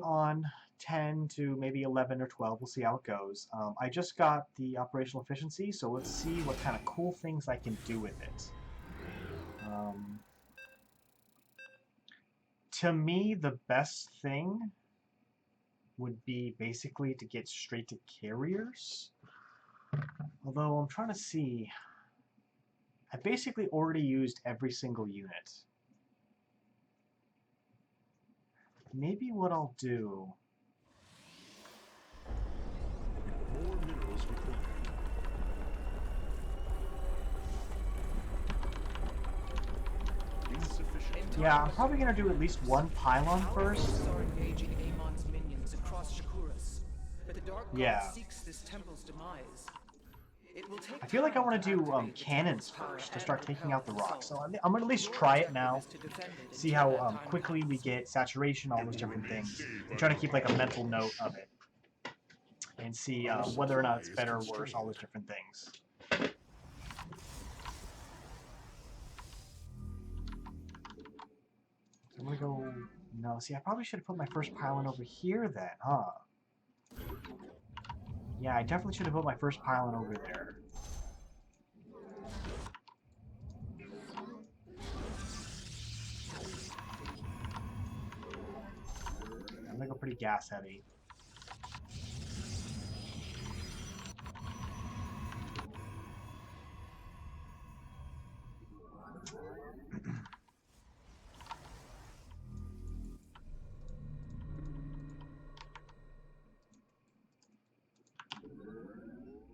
on 10 to maybe 11 or 12. We'll see how it goes. I just got the operational efficiency, so let's see what kind of cool things I can do with it. To me, the best thing would be basically to get straight to carriers. Although I'm trying to see, I basically already used every single unit. Maybe what I'll do... More minerals required. Insufficient. Yeah, I'm probably going to do at least one pylon first. Are engaging Amon's minions across Shakuras, but the Dark God seeks this temple's demise. It will take I feel like I want to do activate the cannons temple's power first to and start taking propel out the its rocks. So assault. I'm going to at least try it now. To defend it See until how that time quickly we comes. get saturation, all those different things. And try to keep like a mental note of it. And see whether or not it's better or worse, all those different things. So I'm going to go... No, see, I probably should have put my first pylon over here then, huh? Yeah, I definitely should have put my first pylon over there. I'm gonna go pretty gas heavy.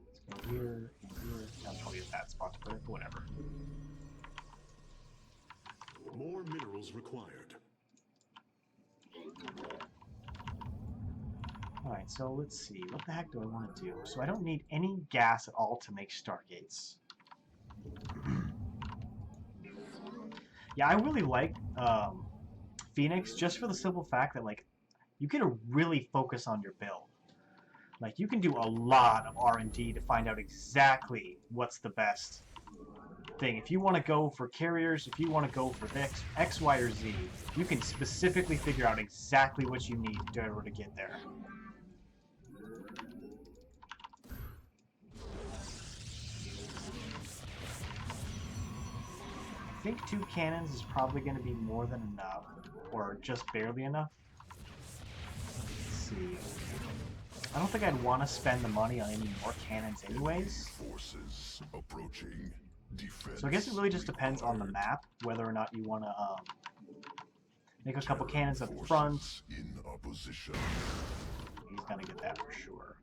Let's go here and here. That's probably a bad spot to put it, but whatever. More minerals required. Alright, so let's see. What the heck do I want to do? So I don't need any gas at all to make stargates. Yeah, I really like Fenix just for the simple fact that, like, you get to really focus on your build. Like, you can do a lot of R&D to find out exactly what's the best thing. If you want to go for carriers, if you want to go for X, Y, or Z, you can specifically figure out exactly what you need to be able to get there. I think 2 cannons is probably going to be more than enough, or just barely enough. Let's see. I don't think I'd want to spend the money on any more cannons anyways. Forces approaching. Defense So I guess it really just depends on the map, whether or not you want to make a couple cannons up front. In opposition. He's going to get that for sure.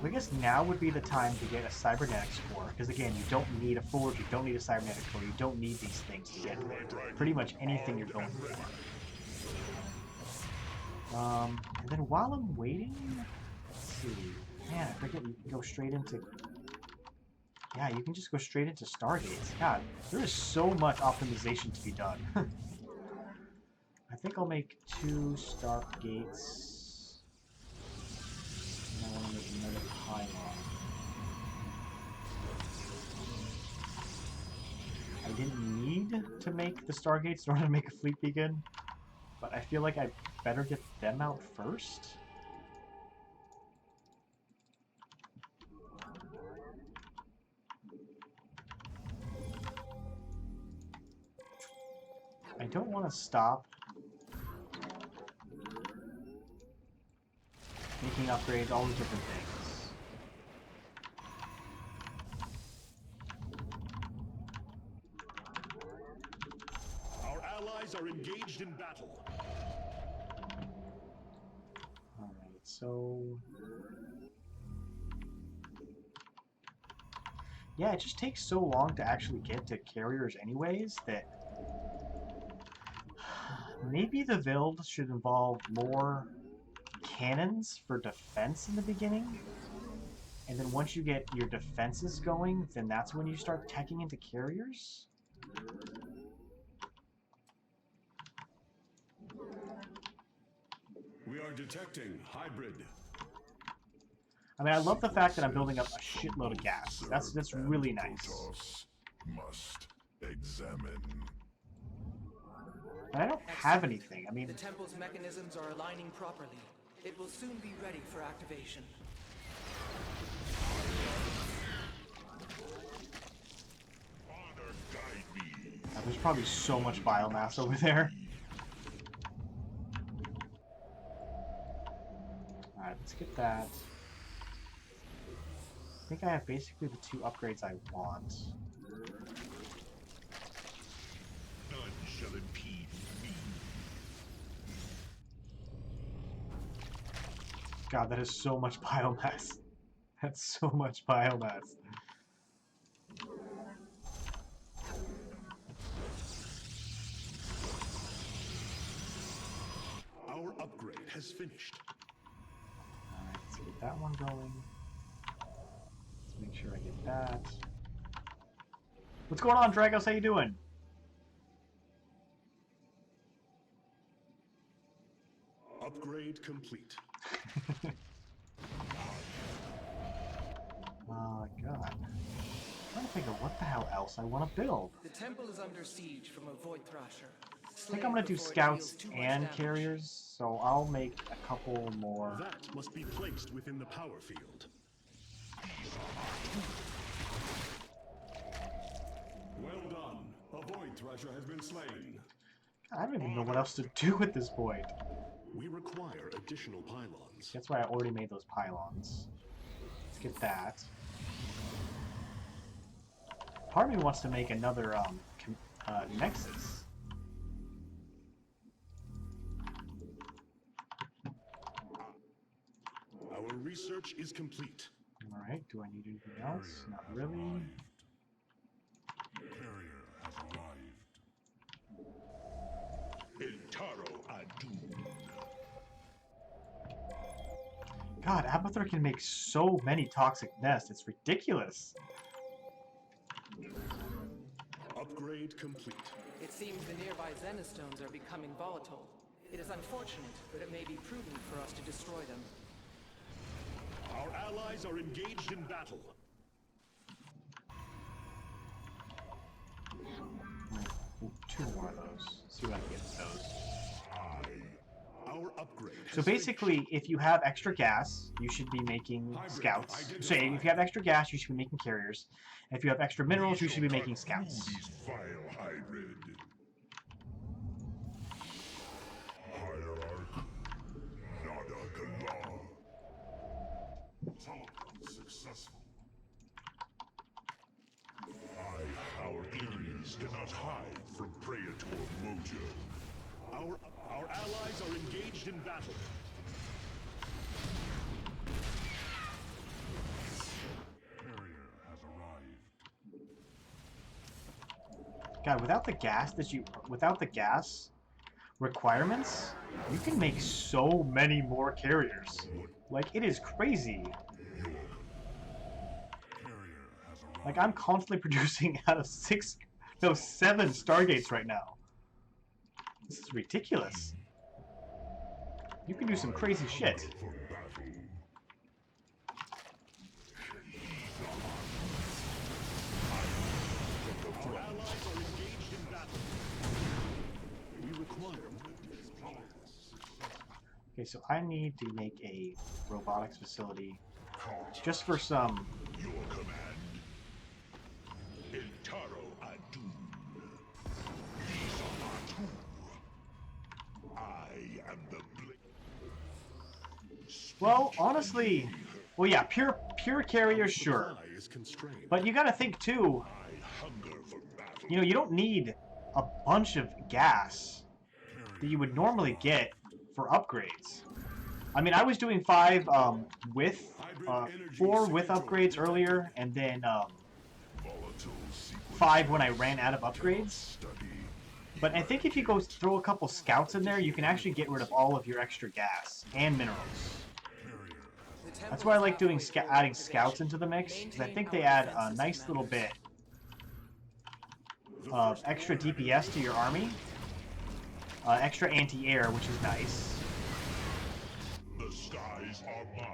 I guess now would be the time to get a cybernetics core, because again, you don't need a forge, you don't need a cybernetics core, you don't need these things to get pretty much anything you're going for. And then while I'm waiting, let's see. Man, I forget you can go straight into... Yeah, you can just go straight into Stargates. God, there is so much optimization to be done. I think I'll make 2 Stargates. And I want to make another pylon. I didn't need to make the Stargates in order to make a fleet beacon, but I feel like I better get them out first. I don't want to stop making upgrades, all the different things. Our allies are engaged in battle. Alright, so... Yeah, it just takes so long to actually get to carriers anyways that... Maybe the build should involve more cannons for defense in the beginning. And then once you get your defenses going, then that's when you start teching into carriers. We are detecting hybrid. I mean, I love the fact that I'm building up a shitload of gas. That's really nice. Must examine. But I don't have anything. I mean, The temple's mechanisms are aligning properly. It will soon be ready for activation. Honor guide me. there's probably so much biomass over there. Alright, let's get that. I think I have basically the 2 upgrades I want. None shall impede me. God, that is so much biomass. That's so much biomass. Our upgrade has finished. Alright, let's get that one going. Let's make sure I get that. What's going on, Dragos? How you doing? Upgrade complete. Oh my god. I'm trying to think of what the hell else I want to build. The temple is under siege from a Void Thrasher. I think I'm going to do scouts and carriers, so I'll make a couple more. That must be placed within the power field. Well done. A Void Thrasher has been slain. I don't even know what else to do at this point. We require additional pylons. That's why I already made those pylons. Let's get that. Part of me wants to make another Nexus. Our research is complete. Alright, do I need anything else? Not really. Carrier has arrived. Intaro Adun. God, Abathur can make so many toxic nests. It's ridiculous. Upgrade complete. It seems the nearby Zenistones are becoming volatile. It is unfortunate, but it may be prudent for us to destroy them. Our allies are engaged in battle. Ooh, 2 more of those. See what I can get with those. Our upgrade. So basically, if you have extra gas, you should be making scouts. So if you have extra gas, you should be making carriers. If you have extra minerals, you should be making scouts. These vile hybrid. Hierarch. Nada Galar. Successful. Our enemies cannot hide from Praetor Mojo. Our allies are engaged in battle. Carrier has arrived. God, without the gas requirements, you can make so many more carriers. Like, it is crazy. Like, I'm constantly producing out of 7 Stargates right now. This is ridiculous. You can do some crazy shit. Our allies are engaged in battle. We require. Okay, so I need to make a robotics facility just for some. Your command. Intaro Adun. I am the Well, honestly, well, yeah, pure carriers, sure. supply is constrained. But you gotta think too. I hunger for battle. You know, you don't need a bunch of gas that you would normally get for upgrades. I mean, I was doing 5 with 4 with upgrades earlier, and then 5 when I ran out of upgrades. But I think if you go throw a couple scouts in there, you can actually get rid of all of your extra gas and minerals. That's why I like doing adding scouts into the mix, because I think they add a nice little bit of extra DPS to your army, extra anti-air, which is nice. The skies are mine.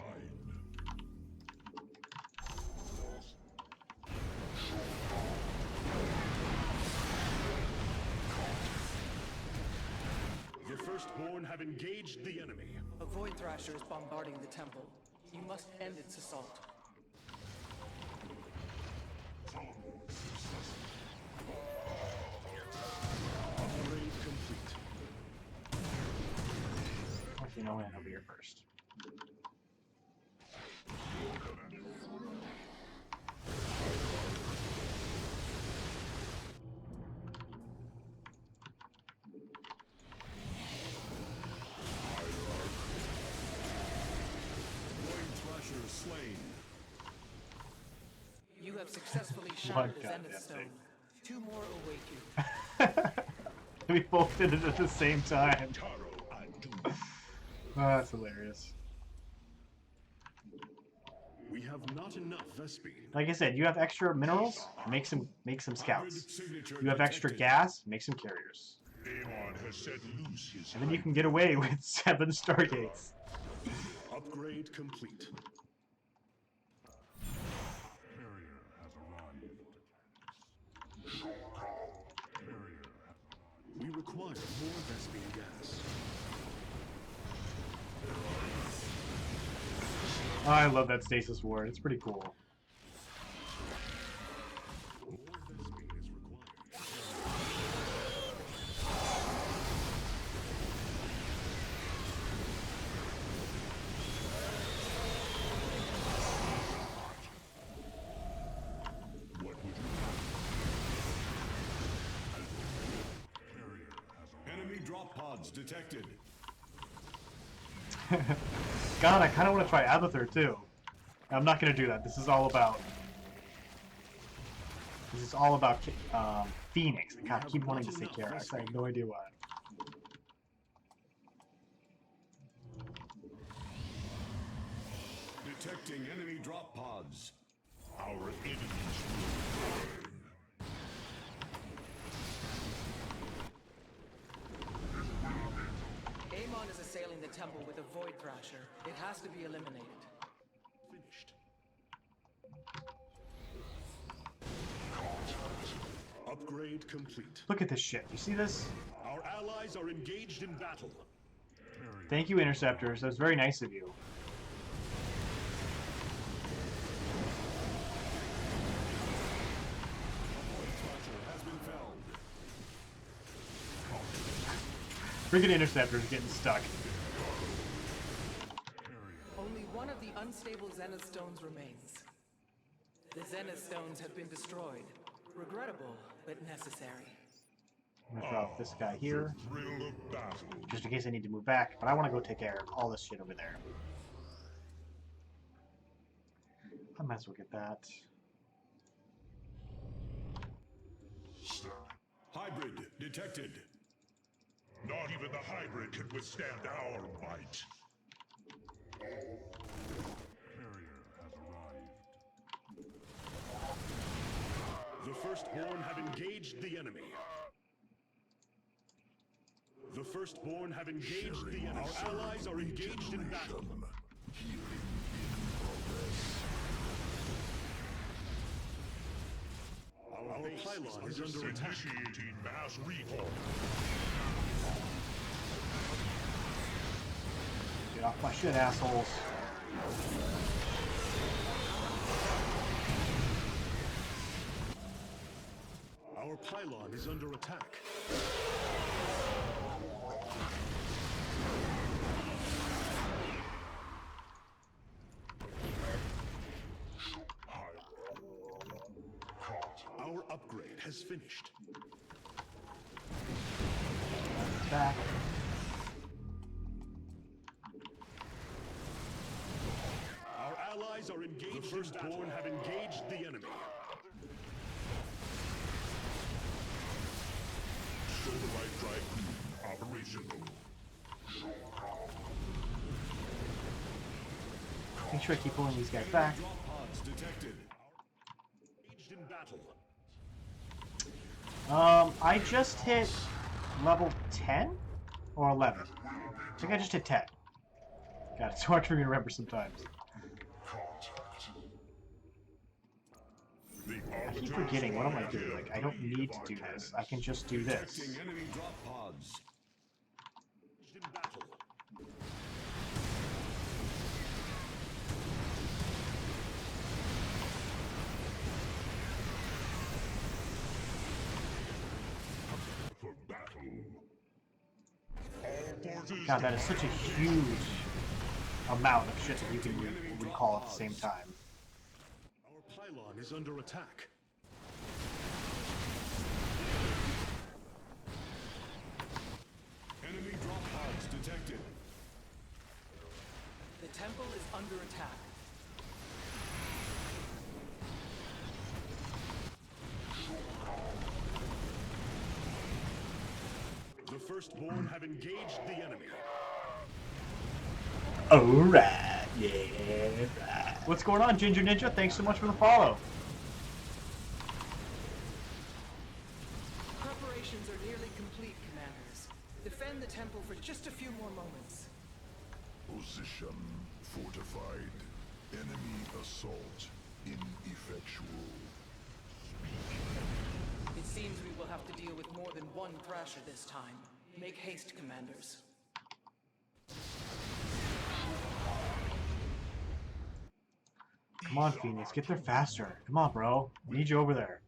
Firstborn have engaged the enemy. A Void Thrasher is bombarding the temple. You must end its assault. Upgrade complete. Actually, no, I'll be here first. Void Thrasher slain. You have successfully One shattered the goddamn Zenith Stone. thing. 2 more await you. We both did it at the same time. Taro Adu. Oh, that's hilarious. We have not enough Vespine. Like I said, you have extra minerals, make some scouts. Hybrid signature You have extra detected. gas, make some carriers. Amon has set loose his And then you can get away with 7 stargates. Upgrade complete. We require more Vespine gas. Oh, I love that stasis ward. It's pretty cool. More Vespine is required. What would you have? Enemy drop pods detected. God, I kind of want to try Abathur too. I'm not going to do that. This is all about Fenix. I keep wanting to say Karax. I have no idea why. Detecting enemy drop pods. Our enemies will burn. Amon is assailing the temple with a Void Thrasher. It has to be eliminated. Finished. Upgrade complete. Look at this shit. You see this? Our allies are engaged in battle. Thank you, Interceptors. That was very nice of you. Has been felled. Freaking Interceptors getting stuck. Only one of the unstable Zenith Stones remains. The Zenith Stones have been destroyed. Regrettable, but necessary. I'm gonna drop this guy here, Thrill of battle. just in case I need to move back, but I want to go take care of all this shit over there. I might as well get that. Hybrid detected. Not even the hybrid can withstand our might. The Firstborn have engaged the enemy. The Firstborn have engaged the enemy. Our allies are engaged in battle. Our pylon is under attack. Initiating mass recall. Get off my shit, assholes. Our pylon is under attack. Our upgrade has finished. Back. Our allies are engaged. The Firstborn have engaged the enemy. Solarite Drive operational. Make sure I keep pulling these guys back. Drop pods detected. Engaged in battle. I just hit level 10 or 11. I think I just hit 10. God, it's hard for me to remember sometimes. I keep forgetting. What am I doing? Like, I don't need to do this. I can just do this. Detecting enemy drop pods. forces God, that is such a huge amount of shit that you can recall at the same time. Our pylon is under attack. Enemy drop pods detected. The temple is under attack. The Firstborn have engaged the enemy. Alright, yeah, right. What's going on, Ginger Ninja? Thanks so much for the follow. Preparations are nearly complete, commanders. Defend the temple for just a few more moments. Position fortified. Enemy assault ineffectual. It seems we will have to deal with more than one Thrasher this time. Make haste, commanders. Come on, Phoenix, get there faster. Come on, bro. Need you over there.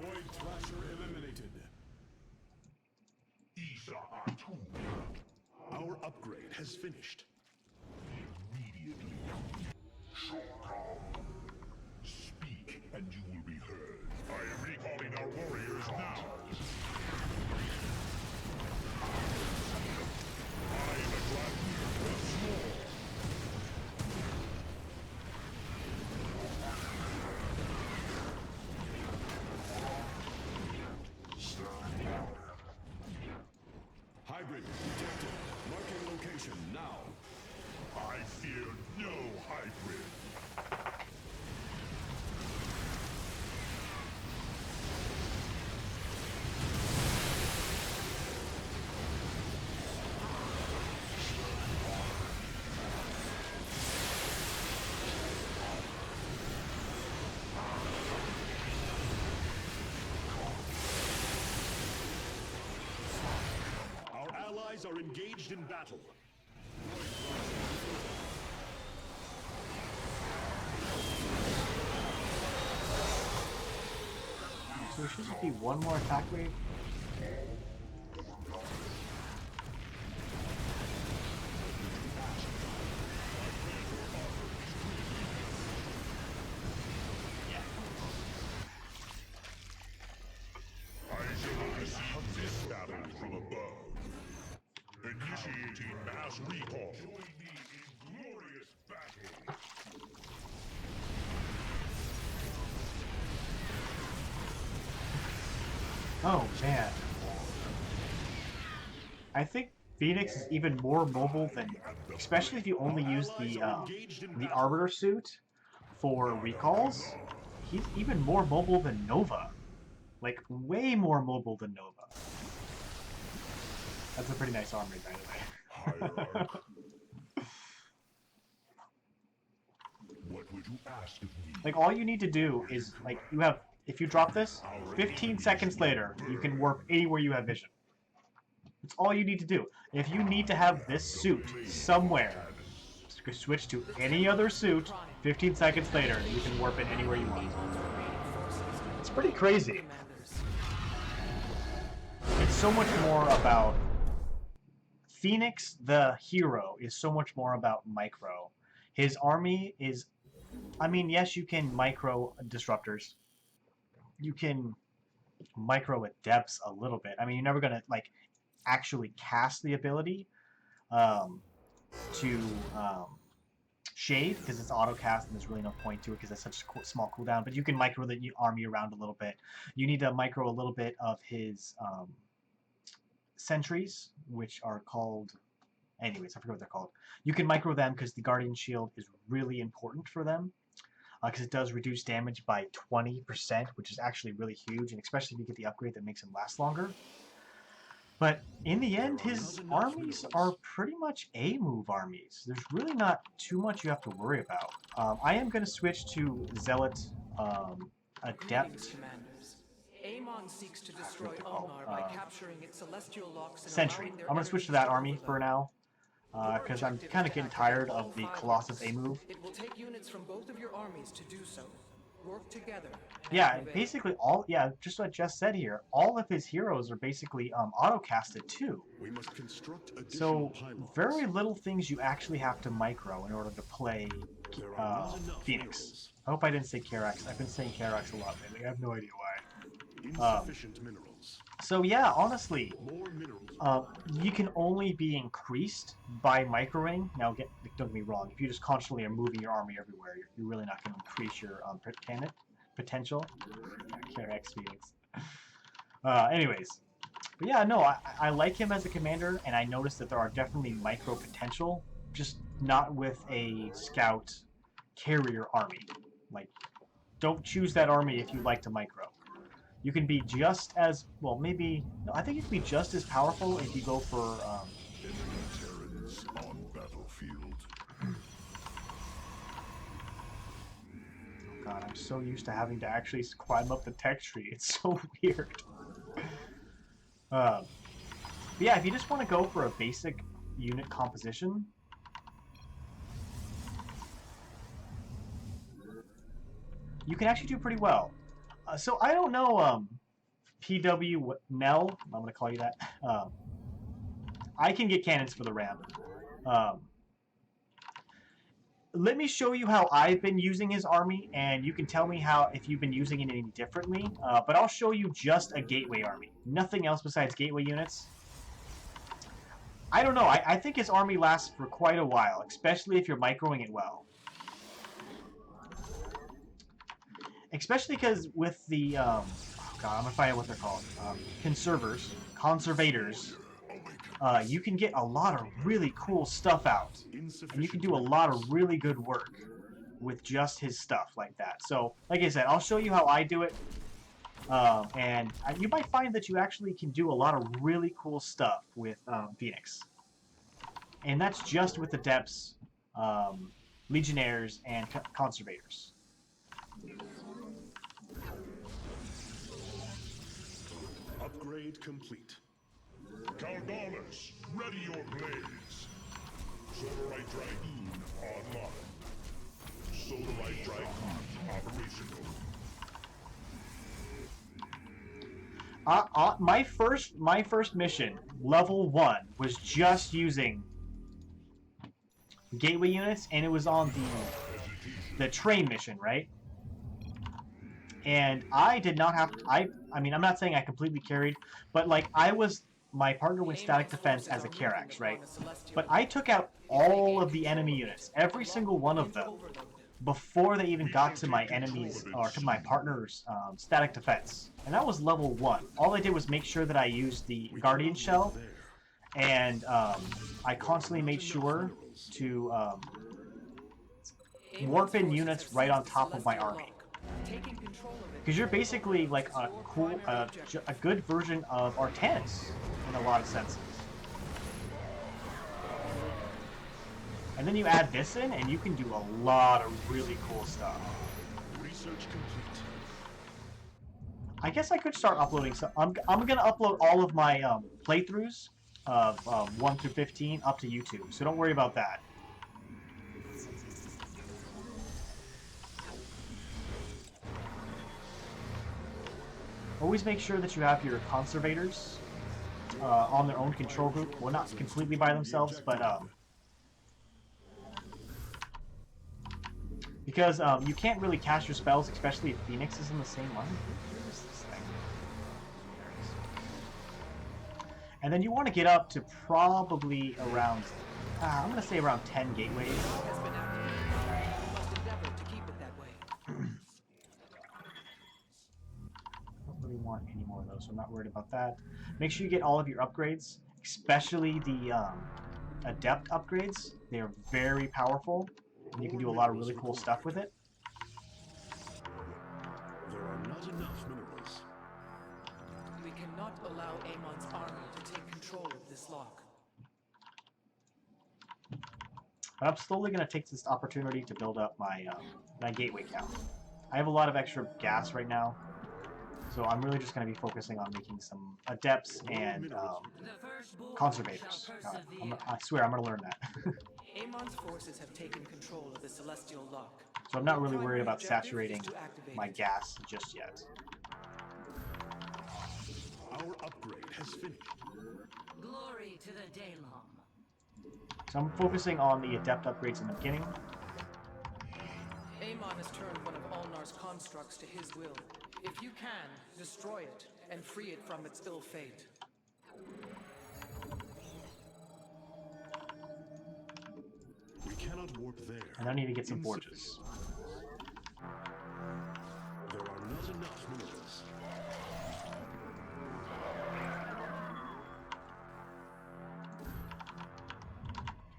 Void Thrasher eliminated. Our upgrade has finished. Immediately. Speak and you will be heard. I am recalling our warriors now. I am a gladiator once more. Hybrid detected. Marking location now. I fear no hybrid. Our allies are engaged in battle. So there should just be one more attack wave. I shall receive this battle from above. Initiating mass recall. Join me in glorious battle. Oh, man. I think Phoenix is even more mobile than, especially if you only use the Arbiter suit for recalls. He's even more mobile than Nova. Like, way more mobile than Nova. That's a pretty nice armory, by the way. Hierarch. What would you ask of me? Like, all you need to do is, like, you have, if you drop this, 15 seconds later, you can warp anywhere you have vision. That's all you need to do. If you need to have this suit somewhere, switch to any other suit, 15 seconds later, you can warp it anywhere you want. It's pretty crazy. It's so much more about... Fenix, the hero, is so much more about micro. His army is... I mean, yes, you can micro disruptors. You can micro adepts a little bit. I mean, you're never going to, like, actually cast the ability to shade, because it's auto cast and there's really no point to it because it's such a small cooldown. But you can micro the army around a little bit. You need to micro a little bit of his sentries, which are called... Anyways, I forget what they're called. You can micro them because the Guardian Shield is really important for them. Because it does reduce damage by 20%, which is actually really huge, and especially if you get the upgrade that makes him last longer. But in the end, his armies are pretty much A-move armies. There's really not too much you have to worry about. I am going to switch to Zealot Adept. Amon seeks to destroy Omar by capturing its celestial locks and Sentry. allowing their I'm going to switch to that army for now. Because I'm objective kind is of to getting tired activate of all the 5 Colossus locks. A-move. It will take units from both of your armies to do so. work together. and Yeah, prevail. basically just what Jess said here. All of his heroes are basically auto-casted too. We must construct So additional pylons. very little things you actually have to micro in order to play There are not enough Phoenix. minerals. I hope I didn't say Karax. I've been saying Karax a lot lately. I have no idea why. Insufficient minerals. So yeah, honestly, More minerals. you can only be increased by microing. Now, don't get me wrong. If you just constantly are moving your army everywhere, you're really not going to increase your potential. Karax Phoenix. Anyways, but yeah, no, I like him as a commander, and I noticed that there are definitely micro potential, just not with a scout carrier army. Like, don't choose that army if you like to micro. You can be just as, well, maybe, no, I think you can be just as powerful if you go for, Enemy Terrans on battlefield. God, I'm so used to having to actually climb up the tech tree. It's so weird. But yeah, if you just want to go for a basic unit composition, you can actually do pretty well. So I don't know, PW Nell, I'm going to call you that. I can get cannons for the Ram. Let me show you how I've been using his army, and you can tell me how if you've been using it any differently. But I'll show you just a gateway army. Nothing else besides gateway units. I don't know. I think his army lasts for quite a while, especially if you're microing it well. Especially because with the, oh God, I'm going to find out what they're called. Conservators. You can get a lot of really cool stuff out. And you can do a lot of really good work with just his stuff like that. So, like I said, I'll show you how I do it. And you might find that you actually can do a lot of really cool stuff with Phoenix. And that's just with Adepts, Legionnaires, and Conservators. Upgrade complete. Caldalis, ready your blades. Solarite Dragoon online. Solarite Dragoon operational. My first mission, level 1, was just using gateway units, and it was on the train mission, right? And I did not have to, I mean, I'm not saying I completely carried, but like my partner went static defense as a Karax, right? But I took out all of the enemy units, every single one of them, before they even got to my enemies, or to my partner's static defense. And that was level 1. All I did was make sure that I used the Guardian Shell, and I constantly made sure to warp in units right on top of my army. Because you're basically like a good version of Artanis in a lot of senses. And then you add this in, and you can do a lot of really cool stuff. Research complete. I guess I could start uploading some. I'm gonna upload all of my playthroughs of 1 through 15 up to YouTube, so don't worry about that. Always make sure that you have your conservators on their own control group. Well, not completely by themselves, but because you can't really cast your spells, especially if Phoenix is in the same one. Where's this thing? There it is. And then you want to get up to probably around, I'm going to say around 10 gateways. Has been activated. You must endeavor to keep it that way. Don't really want any more of those, so I'm not worried about that. Make sure you get all of your upgrades, especially the Adept upgrades. They are very powerful, and you can do a lot of really cool stuff with it. There are not enough minerals. We cannot allow Amon's army to take control of this lock. But I'm slowly going to take this opportunity to build up my my gateway count. I have a lot of extra gas right now, so I'm really just going to be focusing on making some Adepts and Conservators. I swear I'm going to learn that. Amon's forces have taken control of the celestial lock. So I'm not really worried about Primary objective saturating is to activate my it. gas just yet. Our upgrade has finished. Glory to the Daylom. So I'm focusing on the adept upgrades in the beginning. Amon has turned one of Ulnar's constructs to his will. If you can, destroy it and free it from its ill fate. We cannot warp there. And I need to get some Insufficient. forges. There are not enough minerals.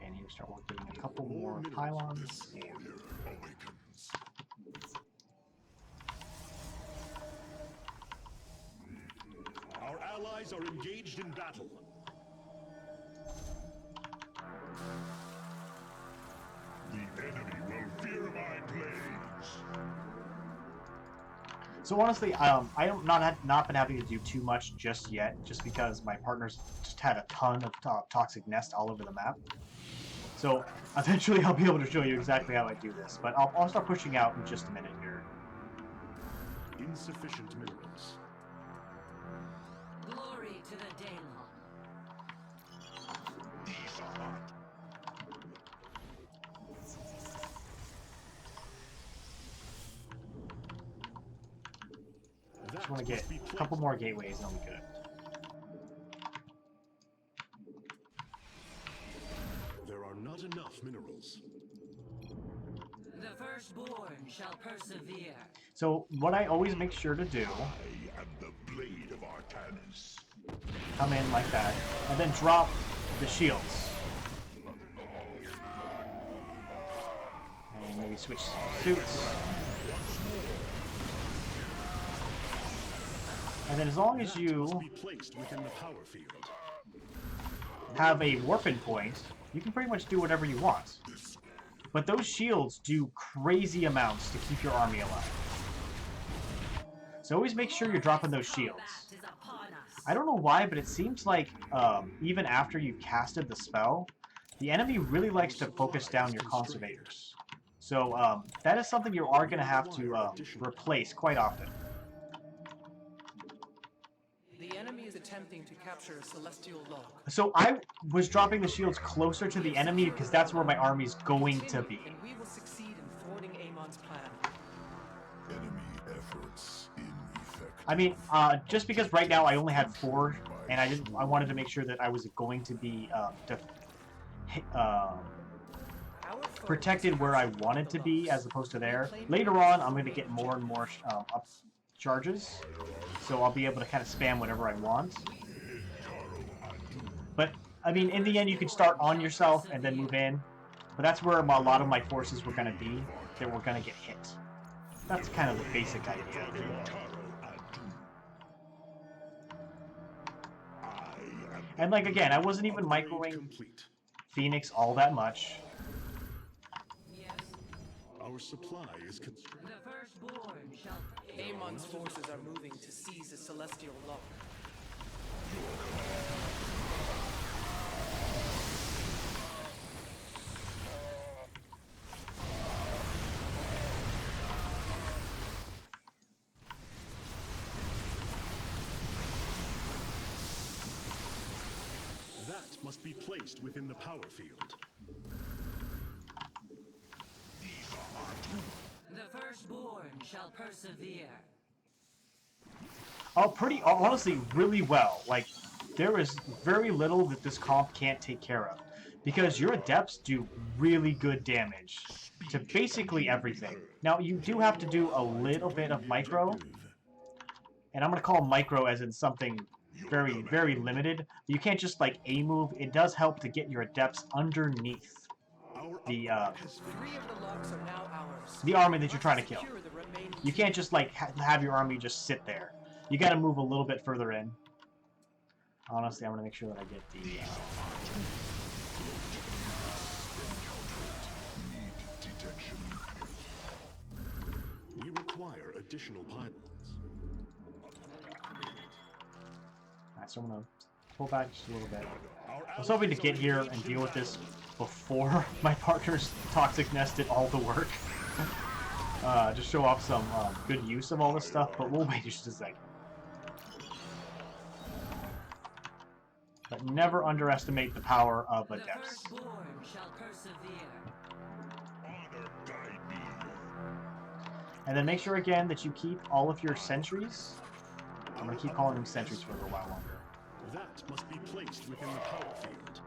And here start working a couple more minerals. pylons. This warrior awakens. Our allies are engaged in battle. The enemy will fear my blades. So honestly, I have not been having to do too much just yet, just because my partners just had a ton of toxic nest all over the map. So eventually I'll be able to show you exactly how I do this, but I'll start pushing out in just a minute here. Insufficient minerals. Glory to the Daylom. These are hot. Just want to get a couple more gateways and I'll be good. There are not enough minerals. The firstborn shall persevere. So what I always make sure to do, I am the blade of Arcanus. come in like that, and then drop the shields. And maybe switch suits. And then as long as That you must be placed within the power field. have a warping point, you can pretty much do whatever you want. But those shields do crazy amounts to keep your army alive. So always make sure you're dropping those shields. Combat is upon us. I don't know why, but it seems like even after you've casted the spell, the enemy really likes to focus down your conservators. So that is something you are going to have to replace quite often. The enemy is attempting to capture a celestial log. So I was dropping the shields closer to the enemy because that's where my army's going to be. And we will succeed in thwarting Amon's plan. Enemy efforts in effect. I mean, just because right now I only had 4, and I wanted to make sure that I was going to be protected where I wanted to be as opposed to there. Later on, I'm going to get more and more up charges, so I'll be able to kind of spam whatever I want. But, I mean, in the end, you can start on yourself and then move in. But that's where a lot of my forces were going to be, that were going to get hit. That's kind of the basic idea. And, like, again, I wasn't even microwing Complete. Fenix all that much. Yes. Our supply is constrained. The firstborn shall. Amon's forces are moving to seize a celestial log. That must be placed within the power field. The firstborn shall persevere. Oh, honestly, really well. Like, there is very little that this comp can't take care of. Because your adepts do really good damage to basically everything. Now, you do have to do a little bit of micro. And I'm going to call micro as in something very, very limited. You can't just, like, A-move. It does help to get your adepts underneath the 3 of the logs are now ours. the army that you're trying to kill. Secure the remaining You can't just, like, have your army just sit there. You got to move a little bit further in. Honestly, I'm going to make sure that I get the... Detection. We require additional pylons. Alright, so I'm going to pull back just a little bit. I was hoping to get here and deal with this before my partner's toxic nest did all the work. just show off some good use of all this stuff, but we'll wait just a second. But never underestimate the power of The Adepts. firstborn shall persevere. Honor guide me. And then make sure again that you keep all of your sentries. I'm going to keep calling them sentries for a little while longer. That must be placed within the power field.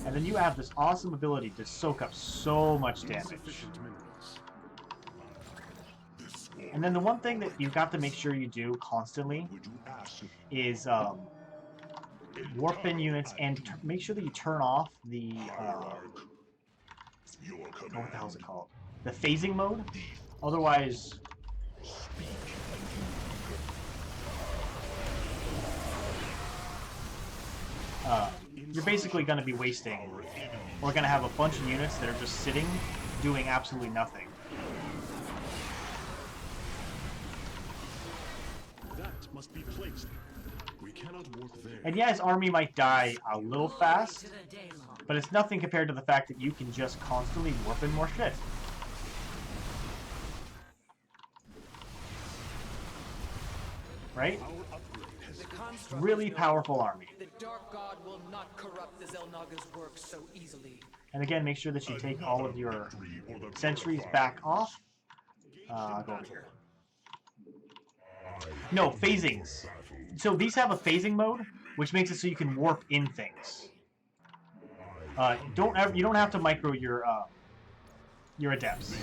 And then you have this awesome ability to soak up so much damage. Insufficient minerals. And then the one thing that you've got to make sure you do constantly Would you ask is warp in units and make sure that you turn off the your what command? the hell is it called? The phasing mode. Otherwise, you're basically going to be wasting, or going to have a bunch of units that are just sitting, doing absolutely nothing. That must be placed. We cannot warp there. And yeah, his army might die a little fast, To the daylong. but it's nothing compared to the fact that you can just constantly warp in more shit. Right? Our upgrade has The construct Really is no powerful more. army. The Dark God will not corrupt the Zelnaga's work so easily. And again, make sure that you take all of your victory or the sentries purified. back off. Go over here. No, phasings. So these have a phasing mode, which makes it so you can warp in things. You don't have to micro your adepts.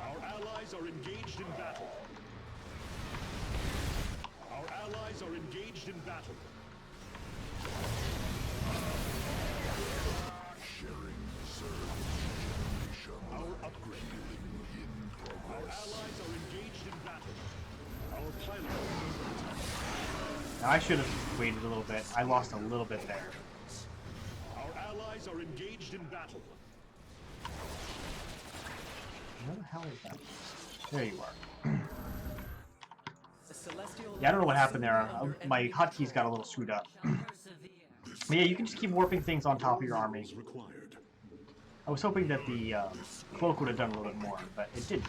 Our allies are engaged in battle. Our allies are engaged in battle. Sharing service. Our upgrade. Our allies are engaged in battle. Our pilot. Now I should have waited a little bit. I lost a little bit there. Our allies are engaged in battle. Where the hell is that? There you are. The celestial Yeah, I don't know what light happened there. soon under My enemy hotkeys got a little screwed up. Shall persevere. But yeah, you can just keep warping things on top of your army. Is required. I was hoping that the cloak would have done a little bit more, but it didn't.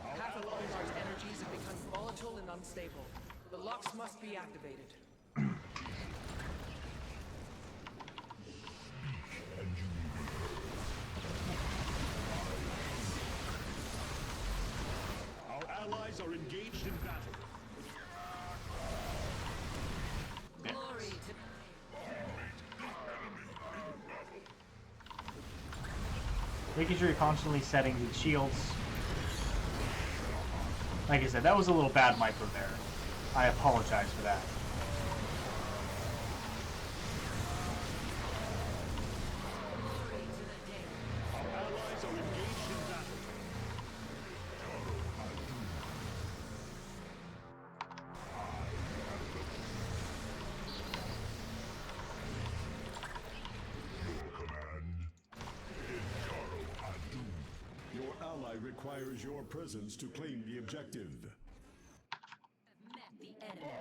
Half of Ulmar's energies have become volatile and unstable. The locks must be activated. Our allies are engaged in battle. Glory to Making sure you're constantly setting the shields. Like I said, that was a little bad micro there. I apologize for that. Our allies are engaged in battle. Your ally requires your presence to claim the objective. met the enemy.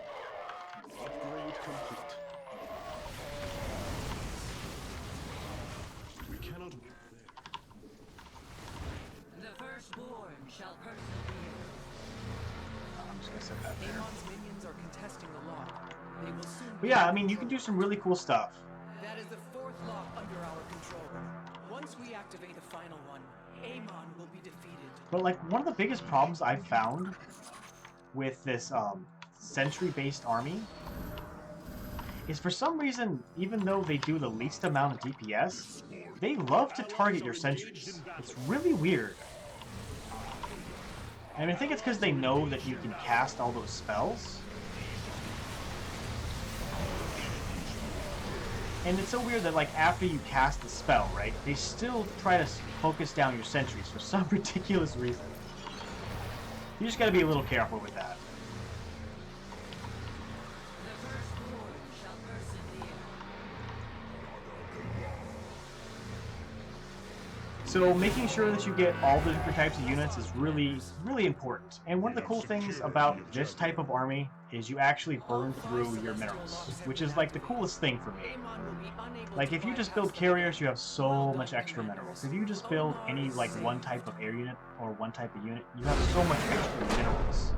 Upgrade complete. We cannot wait there. The firstborn shall persevere. I'm just gonna set that there. Amon's minions are contesting the lock. They will soon But be yeah, in I mean, you can do control. some really cool stuff. That is the fourth lock under our control. Once we activate a final one, Amon will be defeated. But like, one of the biggest problems I've found with this sentry-based army is for some reason, even though they do the least amount of DPS, they love to target your sentries. It's really weird. And I think it's because they know that you can cast all those spells. And it's so weird that, like, after you cast the spell, right, they still try to focus down your sentries for some ridiculous reason. You just gotta be a little careful with that. The firstborn shall persevere. So making sure that you get all the different types of units is really, really important. And one of the cool things about this type of army is you actually burn through your minerals, which is like the coolest thing for me. Like if you just build carriers, you have so much extra minerals. If you just build any like one type of air unit or one type of unit, you have so much extra minerals.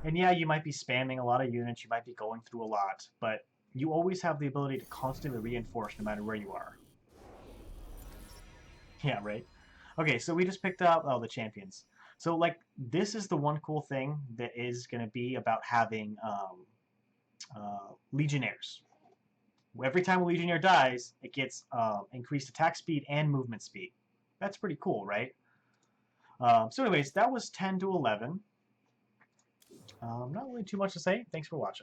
And yeah, you might be spamming a lot of units, you might be going through a lot, but you always have the ability to constantly reinforce no matter where you are. Yeah, right? Okay, so we just picked up, oh, the champions. So, like, this is the one cool thing that is going to be about having legionnaires. Every time a legionnaire dies, it gets increased attack speed and movement speed. That's pretty cool, right? So anyways, that was 10 to 11. Not really too much to say. Thanks for watching.